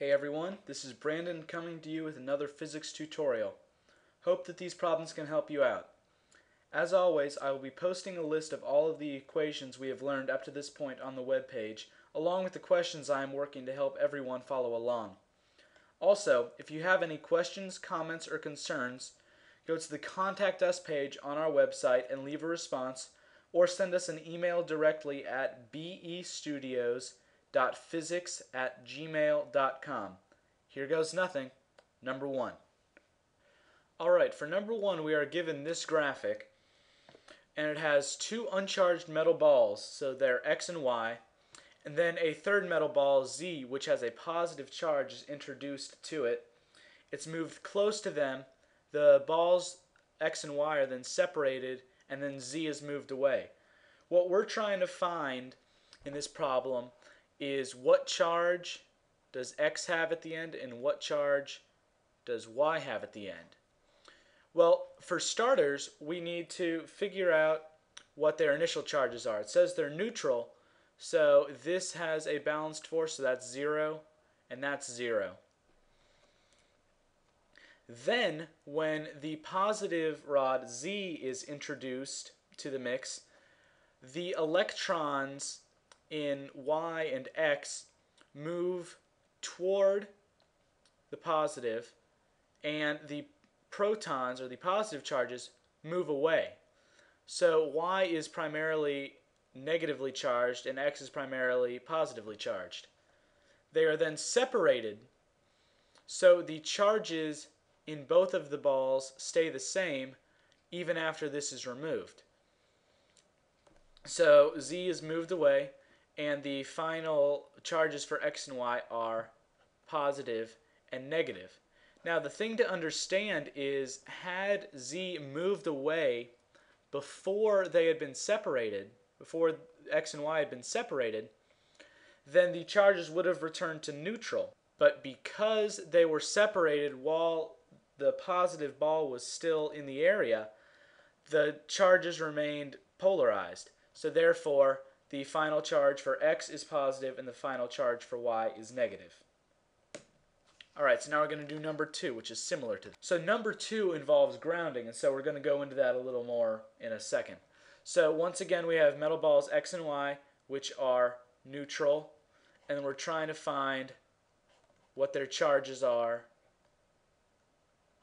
Hey everyone, this is Brandon coming to you with another physics tutorial. Hope that these problems can help you out. As always, I will be posting a list of all of the equations we have learned up to this point on the webpage, along with the questions I am working to help everyone follow along. Also, if you have any questions, comments, or concerns, go to the Contact Us page on our website and leave a response, or send us an email directly at bestudios.physics@gmail.com. Here goes nothing. Number 1. Alright, for number 1 we are given this graphic, and it has two uncharged metal balls, so they're X and Y, and then a third metal ball, Z, which has a positive charge, is introduced to it. It's moved close to them. The balls X and Y are then separated, and then Z is moved away. What we're trying to find in this problem is what charge does X have at the end and what charge does Y have at the end. Well, for starters, we need to figure out what their initial charges are. It says they're neutral, so this has a balanced force, so that's 0 and that's 0. Then, when the positive rod Z is introduced to the mix, the electrons in Y and X move toward the positive, and the protons, or the positive charges, move away. So Y is primarily negatively charged and X is primarily positively charged. They are then separated, so the charges in both of the balls stay the same even after this is removed. So Z is moved away, and the final charges for X and Y are positive and negative. Now the thing to understand is, had Z moved away before they had been separated, before X and Y had been separated, then the charges would have returned to neutral. But because they were separated while the positive ball was still in the area, the charges remained polarized. So therefore, the final charge for X is positive and the final charge for Y is negative. Alright, so now we're going to do number 2, which is similar to this. So number 2 involves grounding, and so we're going to go into that a little more in a second. So once again, we have metal balls X and Y, which are neutral, and we're trying to find what their charges are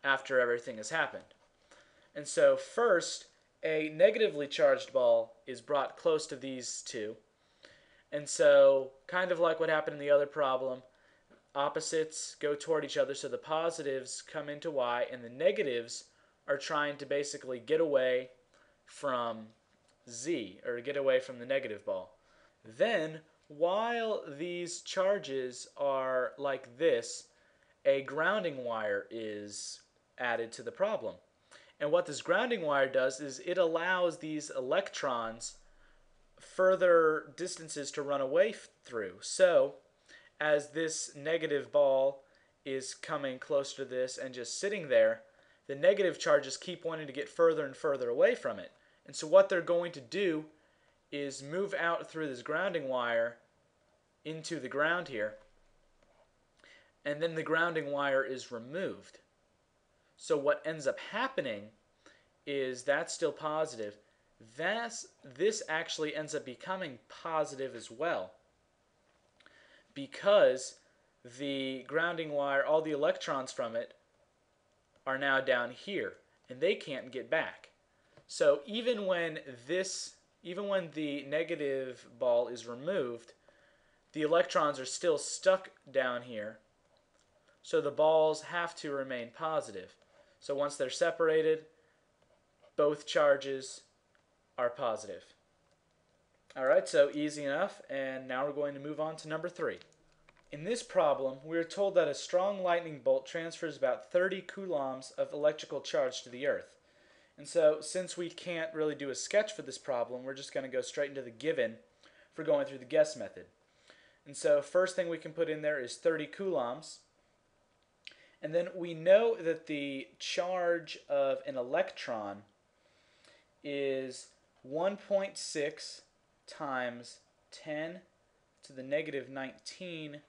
after everything has happened. And so first, a negatively charged ball is brought close to these two. And so, kind of like what happened in the other problem, opposites go toward each other, so the positives come into Y and the negatives are trying to basically get away from Z, or get away from the negative ball. Then, while these charges are like this, a grounding wire is added to the problem. And what this grounding wire does is it allows these electrons further distances to run away through. So, as this negative ball is coming closer to this and just sitting there, the negative charges keep wanting to get further and further away from it. And so what they're going to do is move out through this grounding wire into the ground here, and then the grounding wire is removed. So what ends up happening is that's still positive. This actually ends up becoming positive as well, because the grounding wire, all the electrons from it, are now down here, and they can't get back. So even when the negative ball is removed, the electrons are still stuck down here, so the balls have to remain positive. So once they're separated, both charges are positive. Alright, so easy enough, and now we're going to move on to number 3. In this problem, we are told that a strong lightning bolt transfers about 30 coulombs of electrical charge to the earth. And so, since we can't really do a sketch for this problem, we're just going to go straight into the given for going through the guess method. And so, first thing we can put in there is 30 coulombs. And then we know that the charge of an electron is 1.6 times 10 to the negative 19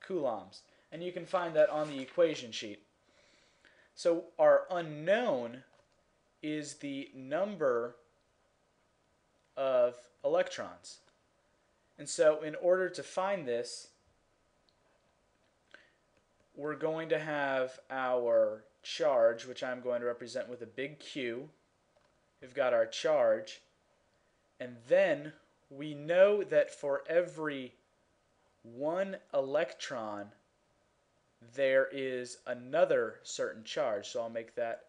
coulombs. And you can find that on the equation sheet. So our unknown is the number of electrons. And so in order to find this, we're going to have our charge, which I'm going to represent with a big Q. We've got our charge. And then we know that for every one electron, there is another certain charge. So I'll make that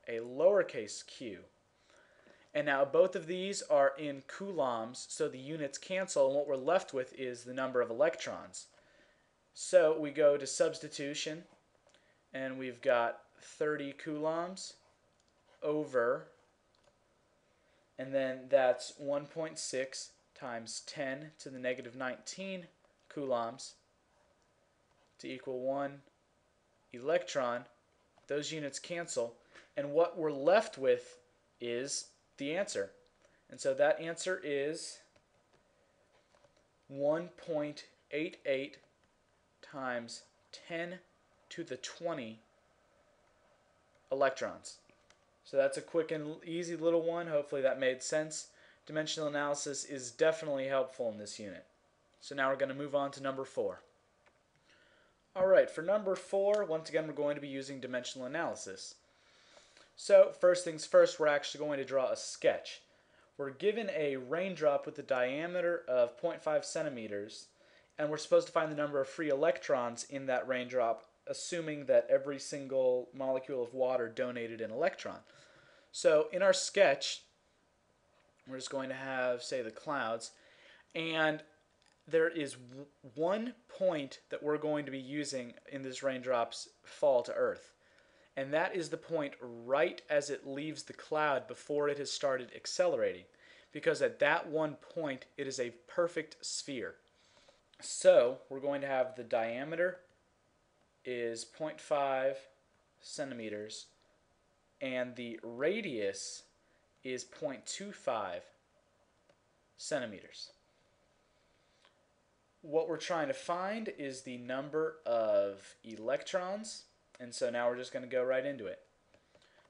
a lowercase q. And now both of these are in coulombs, so the units cancel, and what we're left with is the number of electrons. So we go to substitution, and we've got 30 coulombs over, and then that's 1.6 times 10 to the negative 19 coulombs to equal 1 electron. Those units cancel, and what we're left with is the answer. And so that answer is 1.88 times 10 to the 20 electrons. So that's a quick and easy little one. Hopefully that made sense. Dimensional analysis is definitely helpful in this unit. So now we're going to move on to number 4. Alright, for number 4, once again we're going to be using dimensional analysis. So first things first, we're actually going to draw a sketch. We're given a raindrop with a diameter of 0.5 centimeters, and we're supposed to find the number of free electrons in that raindrop, assuming that every single molecule of water donated an electron. So in our sketch, we're just going to have, say, the clouds, and there is one point that we're going to be using in this raindrop's fall to Earth. And that is the point right as it leaves the cloud before it has started accelerating. Because at that one point, it is a perfect sphere. So we're going to have the diameter is 0.5 centimeters, and the radius is 0.25 centimeters. What we're trying to find is the number of electrons, and so now we're just going to go right into it.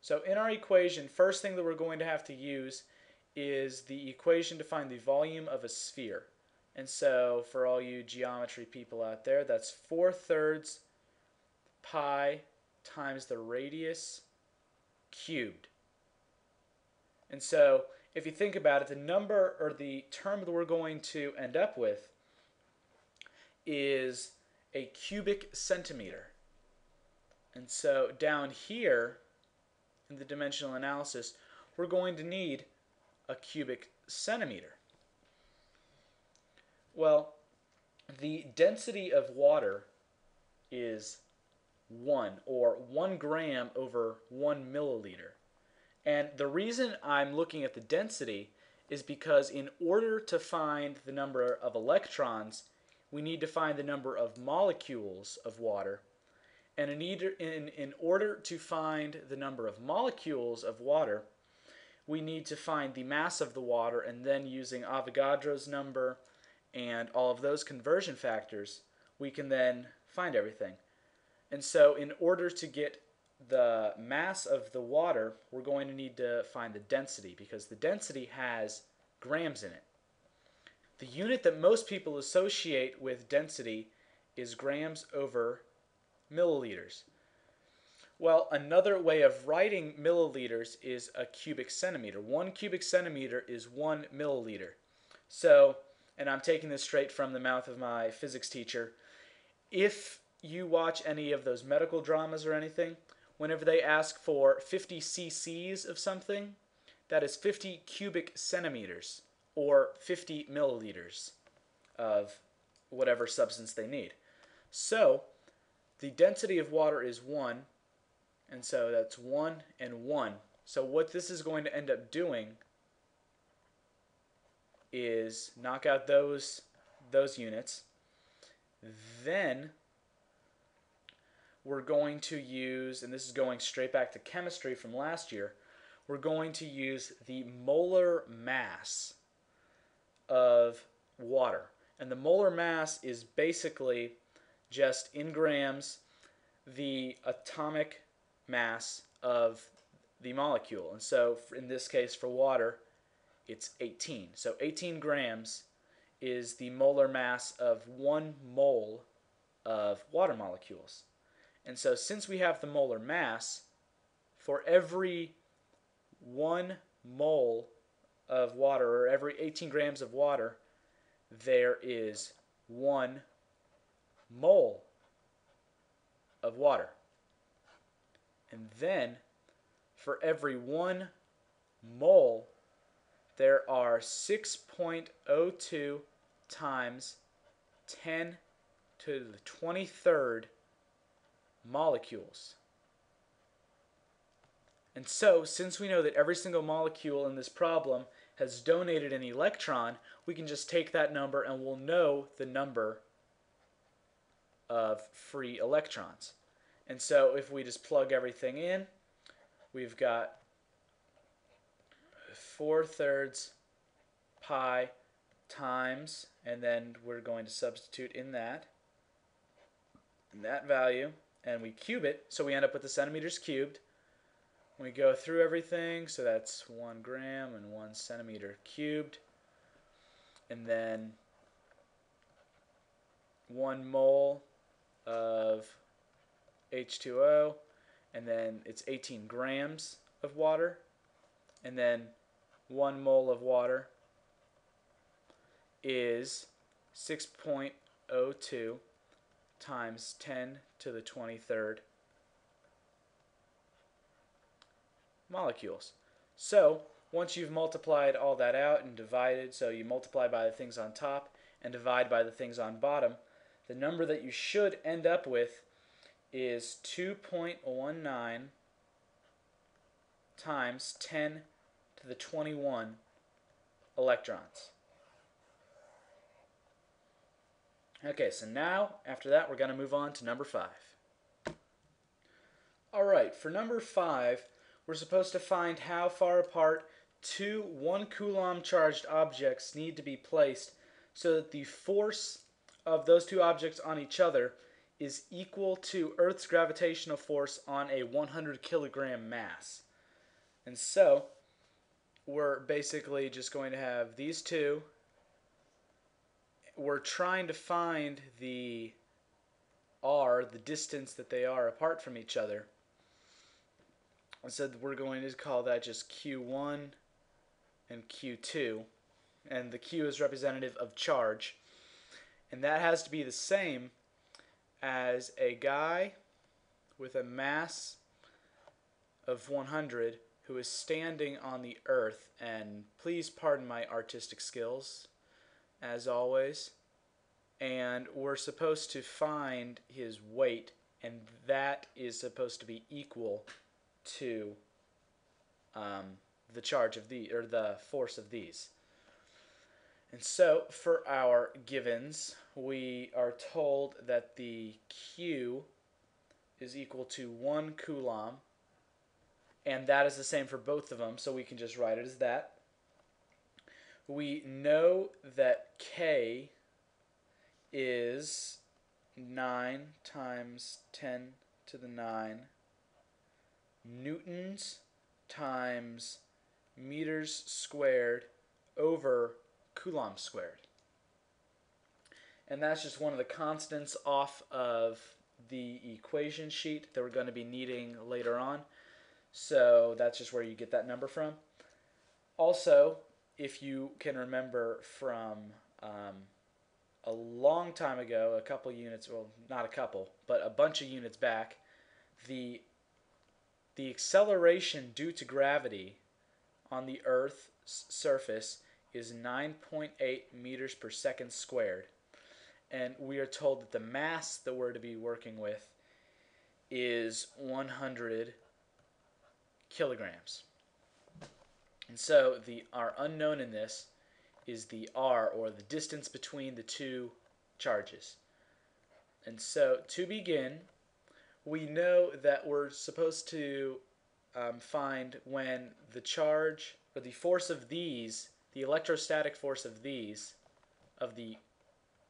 So in our equation, first thing that we're going to have to use is the equation to find the volume of a sphere. And so for all you geometry people out there, that's 4/3 pi times the radius cubed. And so if you think about it, the number or the term that we're going to end up with is a cubic centimeter. And so down here in the dimensional analysis, we're going to need a cubic centimeter. Well, the density of water is 1, or 1 gram over 1 milliliter. And the reason I'm looking at the density is because in order to find the number of electrons, we need to find the number of molecules of water. And in order to find the number of molecules of water, we need to find the mass of the water, and then using Avogadro's number and all of those conversion factors, we can then find everything. And so in order to get the mass of the water, we're going to need to find the density, because the density has grams in it. The unit that most people associate with density is grams over milliliters. Well, another way of writing milliliters is a cubic centimeter. 1 cubic centimeter is 1 milliliter. So, and I'm taking this straight from the mouth of my physics teacher, if you watch any of those medical dramas or anything, whenever they ask for 50 cc's of something, that is 50 cubic centimeters, or 50 milliliters of whatever substance they need. So the density of water is 1, and so that's 1 and 1. So what this is going to end up doing is knock out those units. Then we're going to use, and this is going straight back to chemistry from last year, we're going to use the molar mass of water. And the molar mass is basically just in grams, the atomic mass of the molecule. And so in this case for water, it's 18. So 18 grams is the molar mass of 1 mole of water molecules. And so since we have the molar mass, for every 1 mole of water, or every 18 grams of water, there is 1 mole of water. And then for every 1 mole, there are 6.02 times 10 to the 23rd molecules. And so, since we know that every single molecule in this problem has donated an electron, we can just take that number and we'll know the number of free electrons. And so if we just plug everything in, we've got 4/3 pi times, and then we're going to substitute in that value, and we cube it, so we end up with the centimeters cubed. We go through everything, so that's 1 gram and 1 centimeter cubed, and then 1 mole of H2O, and then it's 18 grams of water, and then 1 mole of water is 6.02 times 10 to the 23rd molecules. So once you've multiplied all that out and divided, so you multiply by the things on top and divide by the things on bottom, the number that you should end up with is 2.19 times 10 to the 21 electrons. Okay, so now after that we're going to move on to number 5. Alright, for number 5, we're supposed to find how far apart two 1 coulomb charged objects need to be placed so that the force of those two objects on each other is equal to Earth's gravitational force on a 100 kilogram mass. And so we're basically just going to have these two. We're trying to find the r, the distance that they are apart from each other. And so we're going to call that just Q1 and Q2. And the Q is representative of charge. And that has to be the same as a guy with a mass of 100 who is standing on the earth. And please pardon my artistic skills, as always. And we're supposed to find his weight, and that is supposed to be equal to the charge of the, or the force of these. And so for our givens, we are told that the Q is equal to 1 coulomb, and that is the same for both of them, so we can just write it as that. We know that K is 9 times 10 to the 9 newtons times meters squared over coulombs squared. And that's just one of the constants off of the equation sheet that we're going to be needing later on. So that's just where you get that number from. Also, if you can remember from a long time ago, a couple units, well, not a couple, but a bunch of units back, the acceleration due to gravity on the Earth's surface is 9.8 meters per second squared. And we are told that the mass that we're to be working with is 100 kilograms. And so our unknown in this is the r, or the distance between the two charges. And so to begin, we know that we're supposed to find when the charge, or the force of these, the electrostatic force of these, of the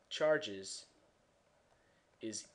charges, is